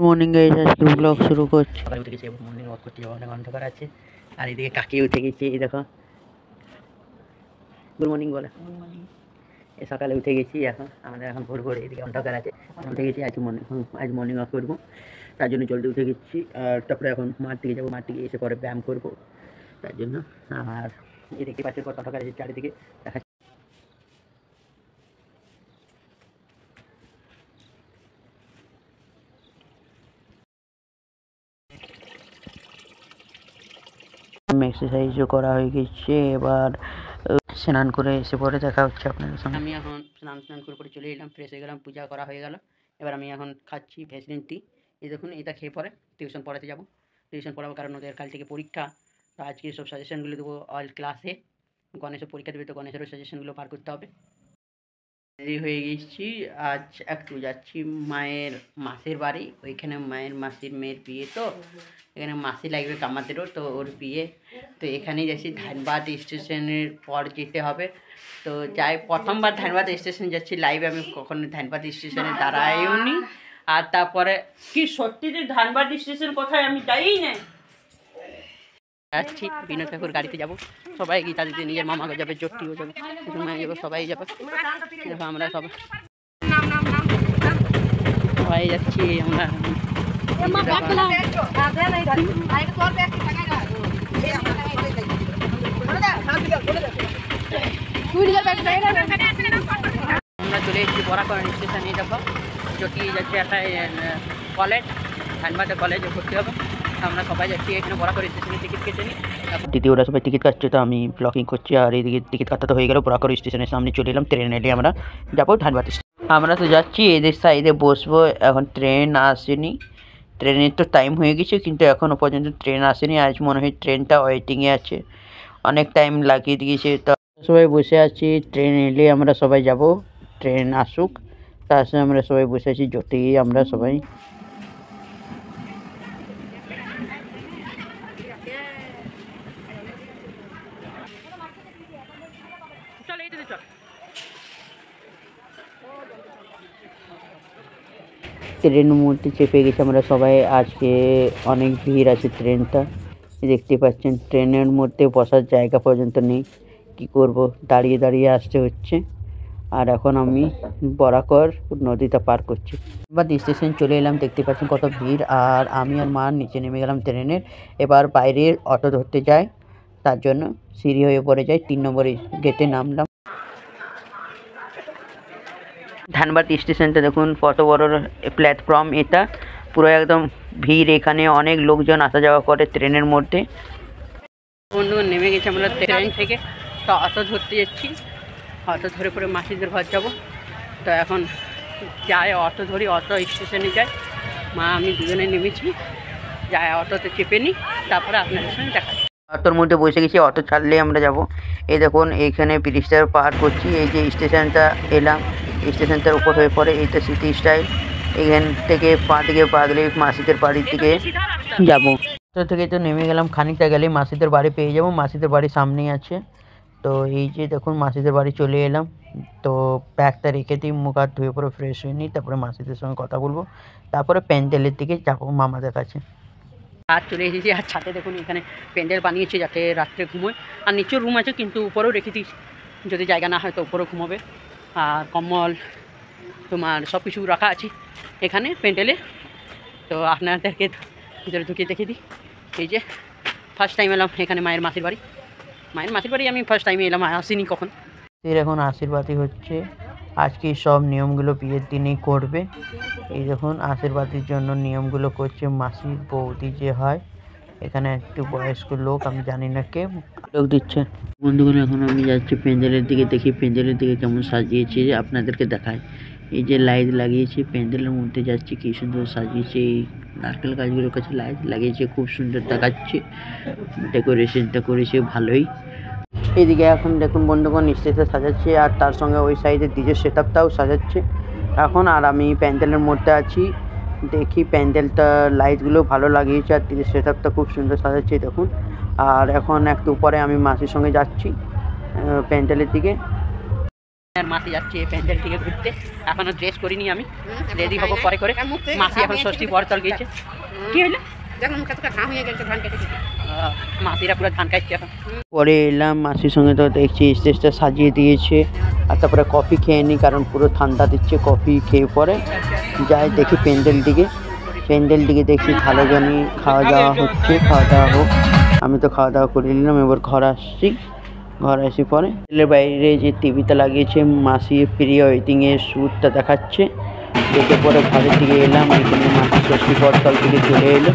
Morning guys, আজকে blog শুরু করছি। সকালে উঠে গেছি, মর্নিং ওয়াক করতে যাবো, অনেক অন্ধকার আছে। আর এদিকে কাকি উঠে গেছে, এই দেখো। গুড মর্নিং বলে। এই সকালে উঠে গেছি, আমাদের এখন ভোর ভোর, এদিকে অন্ধকার আছে। উঠে গেছি, আজ মর্নিং ওয়াক করবো, তার জন্য জলদি উঠে গেছি। আর তারপরে এখন মাঠ দিকে যাবো, মাঠ থেকে এসে পরে ব্যায়াম করবো তার জন্য। আর এদিকে পাশের পর অন্ধকার আছে চারিদিকে দেখা। এক্সারসাইজও করা হয়ে গেছে, এবার স্নান করে এসে পরে দেখা হচ্ছে আপনাদের সঙ্গে। আমি এখন স্নান করে চলে এলাম, ফ্রেশ হয়ে গেলাম, পূজা করা হয়ে গেল। এবার আমি এখন খাচ্ছি ভ্যাসলিন টি। এই দেখুন, এটা খেয়ে পরে টিউশন পড়াতে যাবো। টিউশন পড়াবো কারণ ওদের কাল থেকে পরীক্ষা। তো আজকে সব সাজেশনগুলো দেবো অল ক্লাসে। গণেশের পরীক্ষা দেবে, তো গণেশেরও সাজেশনগুলো পার করতে হবে। রেডি হয়ে গেছি, আজ একটু যাচ্ছি মায়ের মাসির বাড়ি। ওইখানে মায়ের মাসির মেয়ের বিয়ে, তো এখানে মাসি লাগবে কামাতেরও, তো ওর বিয়ে। তো এখানেই যাচ্ছি, ধানবাদ স্টেশনের পর যেতে হবে। তো যাই, প্রথমবার ধানবাদ স্টেশন যাচ্ছি লাইভে, আমি কখনো ধানবাদ স্টেশনে দাঁড়াইও নি। আর তারপরে কি সত্যি যে ধানবাদ স্টেশন কোথায় আমি যাই না। যাচ্ছি বিনোদ ঠাকুর গাড়িতে যাবো, সবাই গীতা দিদি, নিজের মামাকে যাবে, জ্যোতিও যাবে, মায়ে যাবো, সবাই যাবে। আমরা সবাই যাচ্ছি আমরা। আমরা চলে এসেছি বরাকর স্টেশনে, যাবো জ্যোতি যাচ্ছে একটা কলেজ, ধানবাদে কলেজে ভর্তি হবে। আমরা সবাই যাচ্ছি এখানে বরাকর স্টেশনে টিকিট কেটে নিই। দিদি ওরা সবাই টিকিট কাটছে, তো আমি ব্লগিং করছি। আর এইদিকে টিকিট কাটাতে হয়ে গেল, বরাকর স্টেশনের সামনে চলে এলাম। ট্রেন এলে আমরা যাবো ধানবাদ। আমরা তো যাচ্ছি, এদের সাইডে বসবো। এখন ট্রেন আসেনি, ট্রেনের তো টাইম হয়ে গেছে, কিন্তু এখনও পর্যন্ত ট্রেন আসেনি। আজ মনে হয় ট্রেনটা ওয়েটিংয়ে আছে, অনেক টাইম লাগিয়ে দিয়েছে। তো সবাই বসে আছি, ট্রেন এলে আমরা সবাই যাব, ট্রেন আসুক। তার সাথে আমরা সবাই বসে আছি, জ্যোতি আমরা সবাই। ট্রেনের মধ্যে চেপে গেছি আমরা সবাই। আজকে অনেক ভিড় আছে, ট্রেনটা দেখতে পাচ্ছেন। ট্রেনের মধ্যে বসার জায়গা পর্যন্ত নেই, কি করব, দাঁড়িয়ে দাঁড়িয়ে আসতে হচ্ছে। আর এখন আমি বরাকর নদীটা পার করছি। এবার স্টেশন চলে এলাম, দেখতে পাচ্ছেন কত ভিড়। আর আমি আর মা নিচে নেমে গেলাম ট্রেনের। এবার বাইরে অটো ধরতে যাই, তার জন্য সিঁড়ি হয়ে পড়ে যাই, 3 নম্বরে গেটে নামলাম। ধানবাদ স্টেশনটা দেখুন কত বড় প্ল্যাটফর্ম, এটা পুরো একদম ভিড়। এখানে অনেক লোকজন আসা যাওয়া করে ট্রেনের মধ্যে। বন্ধুগণ, নেমে গেছি আমরা ট্রেন থেকে, তো অটো ধরতে যাচ্ছি। অটো ধরে পরে মাসিদের ঘর যাব। তো এখন যাই, অটো ধরি, অটো স্টেশনে যাই। মা আমি দুজনে নেমেছি, যাই অটোতে চেপে নিই, তারপরে আপনাদের সঙ্গে দেখা। অটোর মধ্যে বসে গেছি, অটো ছাড়লে আমরা যাব। এই দেখুন, এইখানে ব্রিজটা পার করছি। এই যে স্টেশনটা এলাম, স্টেশনটার উপর হয়ে পড়ে, এইটা সিটি স্টাইল। এখান থেকে পা দিকে বাগলে মাসিদের বাড়ির দিকে যাব। অটো থেকে তো নেমে গেলাম, খানিকটা গেলে মাসিদের বাড়ি পেয়ে যাব। মাসিদের বাড়ির সামনেই আছে। তো এই যে দেখুন, মাসিদের বাড়ি চলে এলাম। তো ব্যাগটা রেখে দিই, মুখ হাত ধুয়ে পরে ফ্রেশ হয়ে নিই, তারপরে মাসিদের সঙ্গে কথা বলবো। তারপরে প্যান্ডেলের দিকে যাবো মামাদের কাছে। রাত চলে এসেছি, আর ছাদে দেখুন এখানে প্যান্ডেল বানিয়েছে যাতে রাত্রে ঘুমোয়। আর নিচেও রুম আছে, কিন্তু উপরেও রেখে দিই, যদি জায়গা না হয় তো উপরেও ঘুমোবে। আর কম্বল তোমার সব কিছু রাখা আছে এখানে প্যান্ডেলে। তো আপনাদেরকে ভিতরে ঢুকিয়ে দেখে দিই। এই যে ফার্স্ট টাইম এলাম এখানে মায়ের মাসির বাড়ি। মায়ের মাসির বাড়ি আমি ফার্স্ট টাইমে এলাম, আসিনি কখন। এখন আশীর্বাদই হচ্ছে, আজকে সব নিয়মগুলো বিয়ের দিনেই করবে। এই দেখুন, আশীর্বাদের জন্য নিয়মগুলো করছে মাসির বৌদি যে হয়, এখানে একটু বয়স্ক লোক, আমি জানি না কে, লোক দিচ্ছে। বন্ধুগণ, এখন আমি যাচ্ছি প্যান্ডেলের দিকে, দেখি প্যান্ডেলের দিকে কেমন সাজিয়েছে, আপনাদেরকে দেখায়। এই যে লাইট লাগিয়েছে প্যান্ডেলের মধ্যে, যাচ্ছে কি সুন্দর সাজিয়েছে। এই নারকেল গাছগুলোর কাছে লাইট লাগিয়েছে, খুব সুন্দর দেখাচ্ছে। ডেকোরেশনটা করেছে ভালোই। এইদিকে এখন দেখুন বন্ধুগণ, স্টেজে সাজাচ্ছে, আর তার সঙ্গে ওই সাইডে ডিজে সেটআপটাও সাজাচ্ছে এখন। আর আমি প্যান্ডেলের মধ্যে আছি, দেখি প্যান্ডেলটা লাইটগুলো ভালো লাগিয়েছে, আর ডিজে সেটআপটা খুব সুন্দর সাজাচ্ছে দেখুন। আর এখন একটু পরে আমি মাসির সঙ্গে যাচ্ছি প্যান্ডেলের দিকে। আর মাসি যাচ্ছে প্যান্ডেল থেকে ঘুরতে, এখনো ড্রেস করিনি, আমি রেডি হবো পরে করে। মাসি এখন ষষ্ঠী বরতল গেছে। কি হইলো? মাসিরা পুরো ধান খাইছে এখন। পরে এলাম মাসির সঙ্গে, তো দেখছি স্টেজটা সাজিয়ে দিয়েছে। আর তারপরে কফি খেয়ে নিই, কারণ পুরো ঠান্ডা দিচ্ছে। কফি খেয়ে পরে যাই দেখি প্যান্ডেল দিকে দেখছি ভালো জানি খাওয়া দাওয়া হচ্ছে। খাওয়া দাওয়া হোক, আমি তো খাওয়া দাওয়া করে নিলাম। এবার ঘর আসি পরে বাইরে যে টিভিতে লাগিয়েছে মাসি প্রি ওয়েডিংয়ের শ্যুটটা দেখাচ্ছে। দেখে পরে ঘরের দিকে এলাম। এখানে মাসি ষষ্ঠী বরতল থেকে চলে এলো।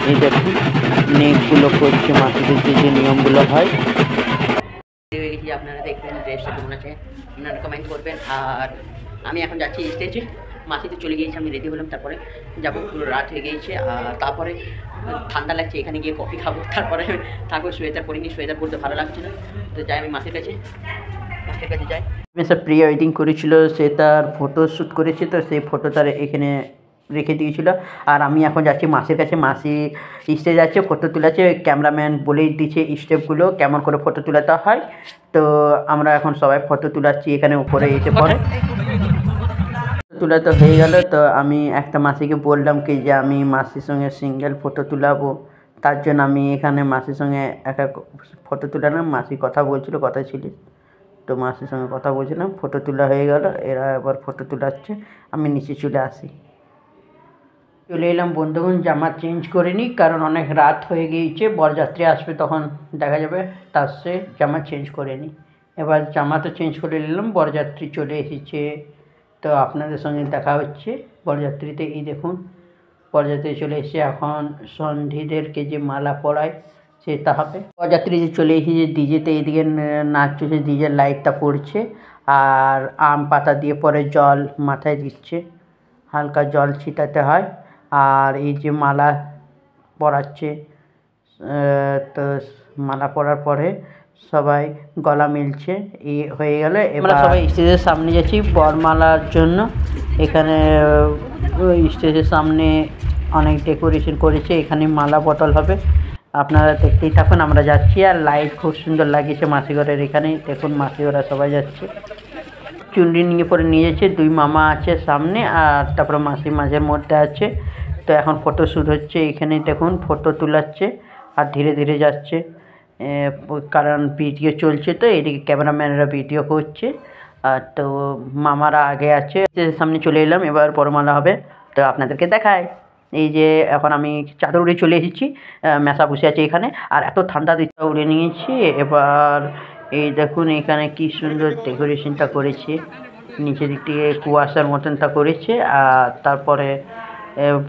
এই দেখুন নেকগুলো করছে, মাসিদের যে নিয়মগুলো হয়। আপনারা দেখবেন ড্রেসটা কেমন আছে, আপনারা কমেন্ট করবেন। আর আমি এখন যাচ্ছি স্টেজে। মাসি তো চলে গিয়েছে, আমি রেডি হলাম, তারপরে যাবো। পুরো রাত হয়ে গিয়েছে। আর তারপরে ঠান্ডা লাগছে, এখানে গিয়ে কফি খাবো, তারপরে থাকবো। সোয়েটার পরিনি, সোয়েটার পরতে ভালো লাগছে না, তো যাই আমি মাসির কাছে যাই। সব প্রি ওয়েডিং করেছিল, সে তার ফটো শ্যুট করেছে, তো সেই ফটো তার এখানে রেখে দিয়েছিল। আর আমি এখন যাচ্ছি মাসির কাছে। মাসি স্টেজ আছে, ফটো তুলেছে। ক্যামেরাম্যান বলেই দিচ্ছে স্টেপগুলো কেমন করে ফটো তুলাতে হয়। তো আমরা এখন সবাই ফটো তুলাচ্ছি এখানে উপরে এসে পরে। তোলা তো হয়ে গেল। তো আমি একটা মাসিকে বললাম কি যে আমি মাসির সঙ্গে সিঙ্গেল ফটো তুলাবো, তার জন্য আমি এখানে মাসির সঙ্গে একা ফটো তুলালাম। মাসি কথা বলছিল, কথা ছিল, তো মাসির সঙ্গে কথা বলছিলাম। ফটো তোলা হয়ে গেল, এরা এবার ফটো তুলাচ্ছে। আমি নিচে চলে এলাম বন্ধুগণ। জামা চেঞ্জ করে নিই, কারণ অনেক রাত হয়ে গিয়েছে। বরযাত্রী আসবে, তখন দেখা যাবে, তার সে জামা চেঞ্জ করে নিই। এবার জামা তো চেঞ্জ করে নিলাম, বরযাত্রী চলে এসেছে। তো আপনাদের সঙ্গে দেখা হচ্ছে বরযাত্রীতে। এই দেখুন বরযাত্রী চলে এসেছে। এখন সন্ধীদেরকে যে মালা পরায় সেটা হবে। বরযাত্রী যে চলে এসেছে ডিজেতে, এইদিকে নাচ চলছে, ডিজের লাইটটা পড়ছে। আর আম পাতা দিয়ে পরে জল মাথায় দিচ্ছে, হালকা জল ছিটাতে হয়। আর এই যে মালা পরাচ্ছে, তো মালা পরার পরে সবাই গলা মিলছে। এই হয়ে গেলে এবার সবাই স্টেজের সামনে যাচ্ছি বরমালার জন্য। এখানে স্টেজের সামনে অনেক ডেকোরেশন করেছে, এখানে মালা বটল হবে। আপনারা দেখতেই থাকুন, আমরা যাচ্ছি। আর লাইট খুব সুন্দর লাগিয়েছে মাসিঘরের এখানে, দেখুন মাসিঘরা সবাই যাচ্ছে। চুনরি নিয়ে যাচ্ছে, দুই মামা আছে সামনে, আর তারপরে মাসি মাঝের মধ্যে আছে। তো এখন ফটো শ্যুট হচ্ছে, এখানে দেখুন ফটো তুলাচ্ছে আর ধীরে ধীরে যাচ্ছে, কারণ ভিডিও চলছে। তো এদিকে ক্যামেরাম্যানরা ভিডিও করছে। আর তো মামারা আগে আছে। সামনে চলে এলাম, এবার বরমালা হবে, তো আপনাদেরকে দেখায়। এই যে এখন আমি চাদর উড়ে চলে এসেছি, মেশা বসে আছে এখানে। আর এত ঠান্ডা দিতে উড়ে নিয়েছি। এবার এই দেখুন এখানে কি সুন্দর ডেকোরেশনটা করেছে, নিচের দিক থেকে কুয়াশার মতনটা করেছে। আর তারপরে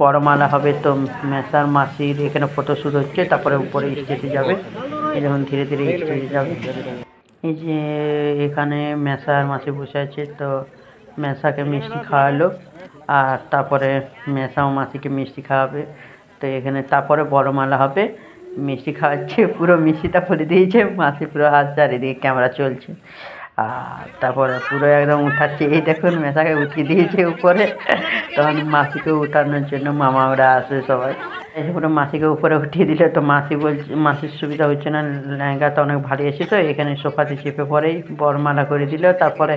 বরমালা হবে। তো মেসার মাসির এখানে ফটোশ্যুট হচ্ছে, তারপরে উপরে স্টেজে যাবে। এই যখন ধীরে ধীরে স্টেজে যাবে। এই যে এখানে মেসার মাসি বসে আছে, তো মেসাকে মিষ্টি খাওয়ালো। আর তারপরে মেসাও মাসিকে মিষ্টি খাওয়াবে। তো এখানে তারপরে বরমালা হবে, মিষ্টি খাওয়াচ্ছে, পুরো মিষ্টিটা ফেলে দিয়েছে। মাসি পুরো হাসছে, আর এদিকে ক্যামেরা চলছে। আর তারপরে পুরো একদম উঠাচ্ছে। এই দেখুন মেসাকে উঠিয়ে দিয়েছে উপরে, তখন মাসিকে উঠানোর জন্য মামারা আসে সবাই। এসে পুরো মাসিকে উপরে উঠিয়ে দিলে। তো মাসি বলছে মাসির সুবিধা হচ্ছে না, লেহেঙ্গাটা অনেক ভারী এসে, তো এখানে সোফাতে চেপে পরেই বরমালা করে দিল। তারপরে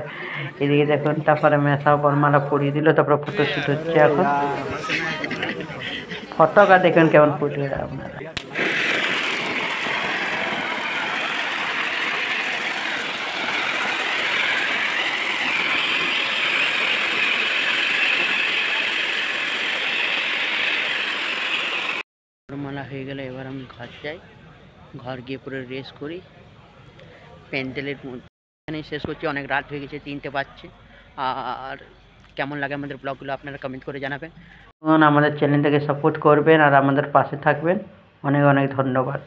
এদিকে দেখুন, তারপরে মেসাও বরমালা পরিয়ে দিল। তারপরে ফটোশ্যুট হচ্ছে এখন। ফটোটা দেখুন কেমন ফুটে আপনারা। বরমালা হয়ে গেলে এবার আমি ঘর যাই, ঘর গিয়ে পুরো রেস্ট করি প্যান্ডেলের মধ্যে। এখানেই শেষ করছি, অনেক রাত হয়ে গেছে, 3টে বাজছে। আর কেমন লাগে আমাদের ব্লগগুলো আপনারা কমেন্ট করে জানাবেন। আমাদের চ্যানেলটাকে সাপোর্ট করবেন আর আমাদের পাশে থাকবেন। অনেক অনেক ধন্যবাদ।